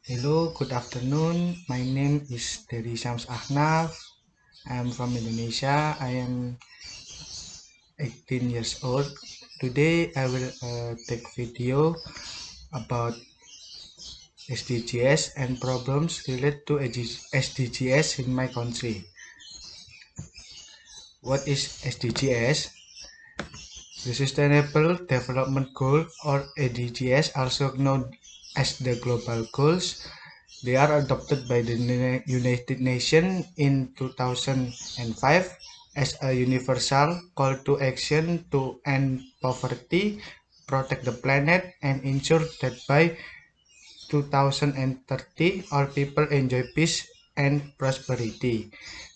Hello, good afternoon. My name is Dery Shams Ahnaf. I am from Indonesia. I am 18 years old. Today I will take video about SDGs and problems related to SDGs in my country. What is SDGs? The Sustainable Development Goal or SDGs, also known as the Global Goals. They are adopted by the United Nations in 2005 as a universal call to action to end poverty, protect the planet, and ensure that by 2030 all people enjoy peace and prosperity.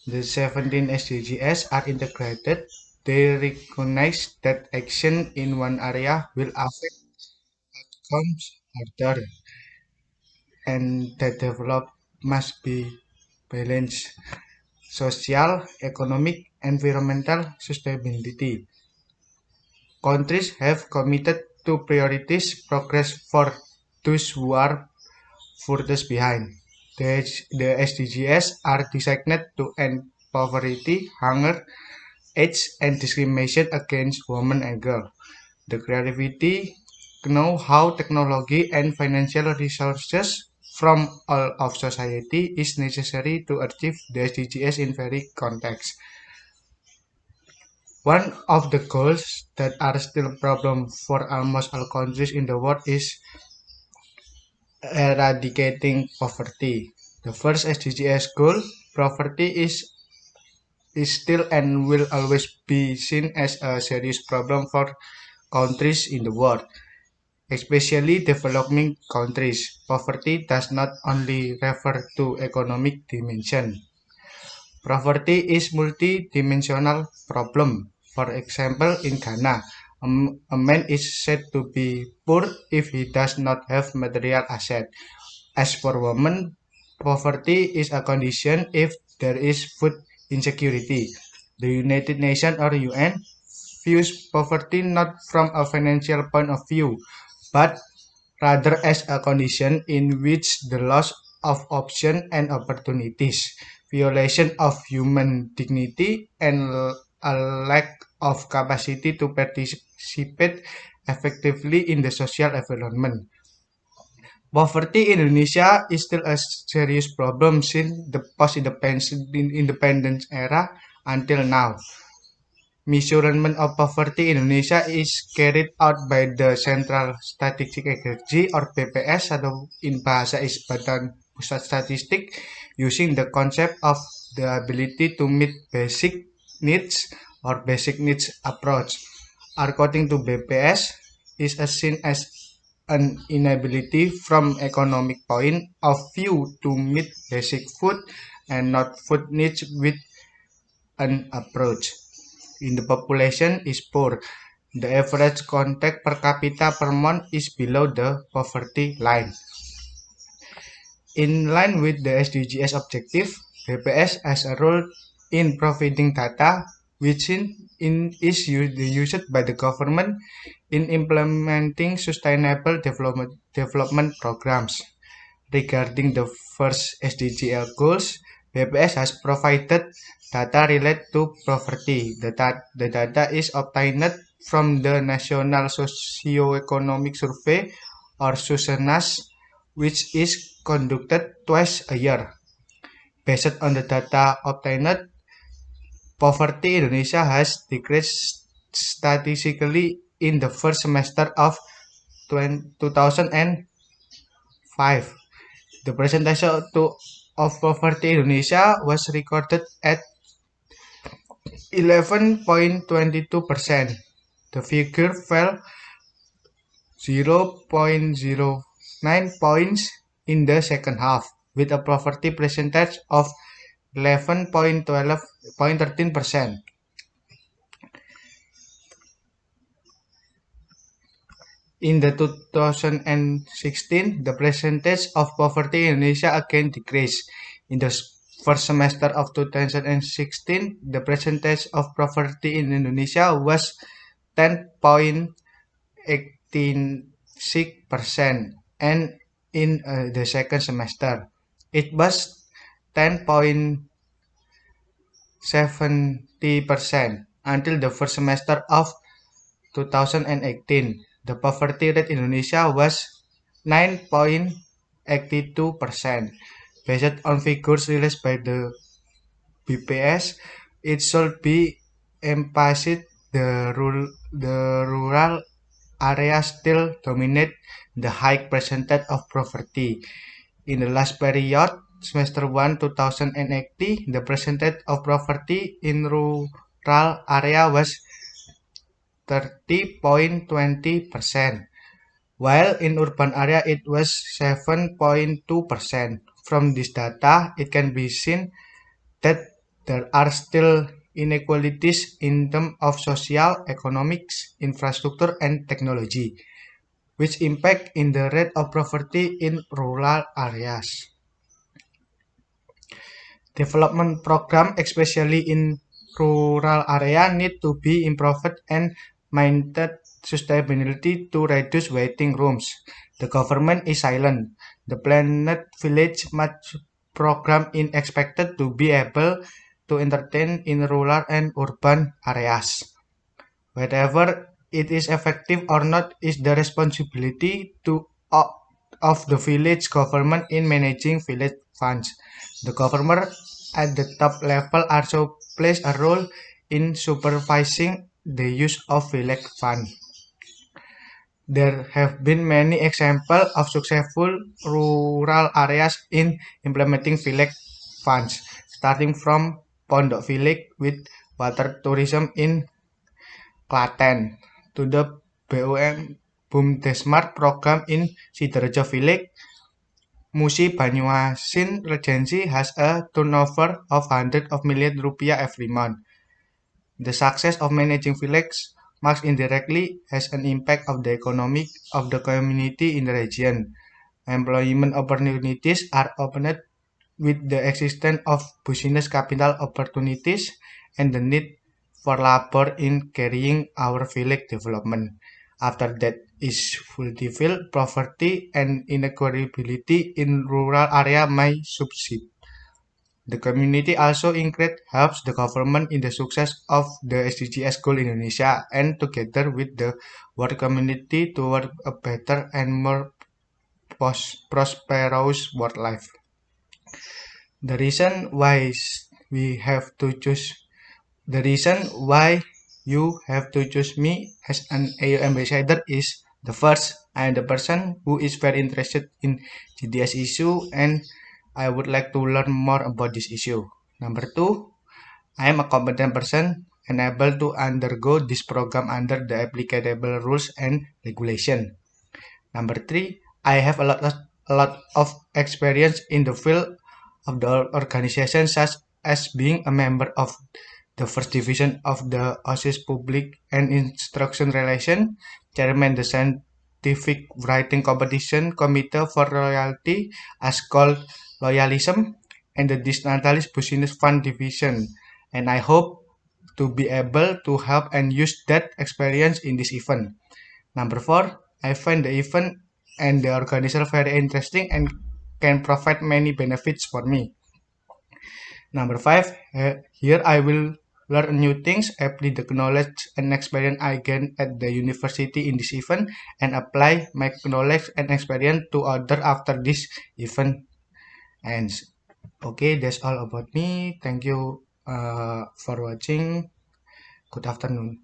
The 17 SDGs are integrated. They recognize that action in one area will affect outcomes other, and that develop must be balanced. Social, economic, environmental sustainability. Countries have committed to priorities progress for those who are furthest behind. The SDGs are designed to end poverty, hunger, AIDS, and discrimination against women and girls. The creativity, know-how, technology, and financial resources from all of society is necessary to achieve the SDGs in very context. One of the goals that are still a problem for almost all countries in the world is eradicating poverty. The first SDGs goal, poverty is still and will always be seen as a serious problem for countries in the world, especially developing countries. Poverty does not only refer to economic dimension. Poverty is multi-dimensional problem. For example, in Ghana, a man is said to be poor if he does not have material asset. As for women, poverty is a condition if there is food insecurity. The United Nations or UN views poverty not from a financial point of view, but rather as a condition in which the loss of option and opportunities, violation of human dignity, and a lack of capacity to participate effectively in the social environment. Poverty in Indonesia is still a serious problem since the post-independence era until now. Measurement of poverty in Indonesia is carried out by the Central Statistic Agency or BPS atau in bahasa Badan Pusat Statistik using the concept of the ability to meet basic needs or basic needs approach. According to BPS, is seen as an inability from economic point of view to meet basic food and not food needs with an approach in the population is poor. The average contact per capita per month is below the poverty line. In line with the SDGs objective, BPS has a role in providing data which is used by the government in implementing sustainable development programs. Regarding the first SDGs goals, BPS has provided data related to poverty. The data is obtained from the National Socio-Economic Survey or SUSENAS, which is conducted twice a year. Based on the data obtained, poverty in Indonesia has decreased statistically in the first semester of 2005. The percentage of poverty in Indonesia was recorded at 11.22%. The figure fell 0.09 points in the second half, with a poverty percentage of 11.13%. In the 2016, the percentage of poverty in Indonesia again decreased. In the first semester of 2016, the percentage of poverty in Indonesia was 10.86%, and in the second semester. It was 10.70% until the first semester of 2018. The poverty rate in Indonesia was 9.82%. Based on figures released by the BPS, it should be emphasized the rural areas still dominate the high percentage of poverty. In the last period, semester 1 2018, the percentage of poverty in rural area was 30.20%, while in urban area it was 7.2%. From this data, it can be seen that there are still inequalities in terms of social, economics, infrastructure, and technology, which impact in the rate of poverty in rural areas. Development program, especially in rural area, need to be improved and maintained sustainability to reduce waiting rooms. The government is silent. The Planet Village Match program is expected to be able to entertain in rural and urban areas. Whether it is effective or not is the responsibility of the village government in managing village funds. The government at the top level also plays a role in supervising the use of village funds. There have been many examples of successful rural areas in implementing village funds, starting from Pondok Village with water tourism in Klaten to the BUM Bumdesmart program in Sidoarjo Village. Musi Banyuasin Regency has a turnover of hundreds of millions rupiah every month. The success of managing villages marks indirectly has an impact of the economy of the community in the region. Employment opportunities are opened with the existence of business capital opportunities and the need for labor in carrying our village development. After that is fulfilled, poverty and inequality in rural area may subside. The community also increase helps the government in the success of the SDGs goal in Indonesia and together with the world community toward a better and more prosperous world life. The reason why we have to choose the reason why you have to choose me as an AU ambassador is the first, I am the person who is very interested in GDS issue and I would like to learn more about this issue. Number two, I am a competent person and able to undergo this program under the applicable rules and regulation. Number three, I have a lot of experience in the field of the organization such as being a member of the first division of the OSIS Public and Instruction Relation, chairman the Scientific Writing Competition Committee for Royalty as called Loyalism, and the Disnatalist Business Fund Division. And I hope to be able to help and use that experience in this event. Number four, I find the event and the organizer very interesting and can provide many benefits for me. Number five, here I will learn new things, apply the knowledge and experience I gain at the university in this event, and apply my knowledge and experience to other after this event ends. Okay, that's all about me. Thank you for watching. Good afternoon.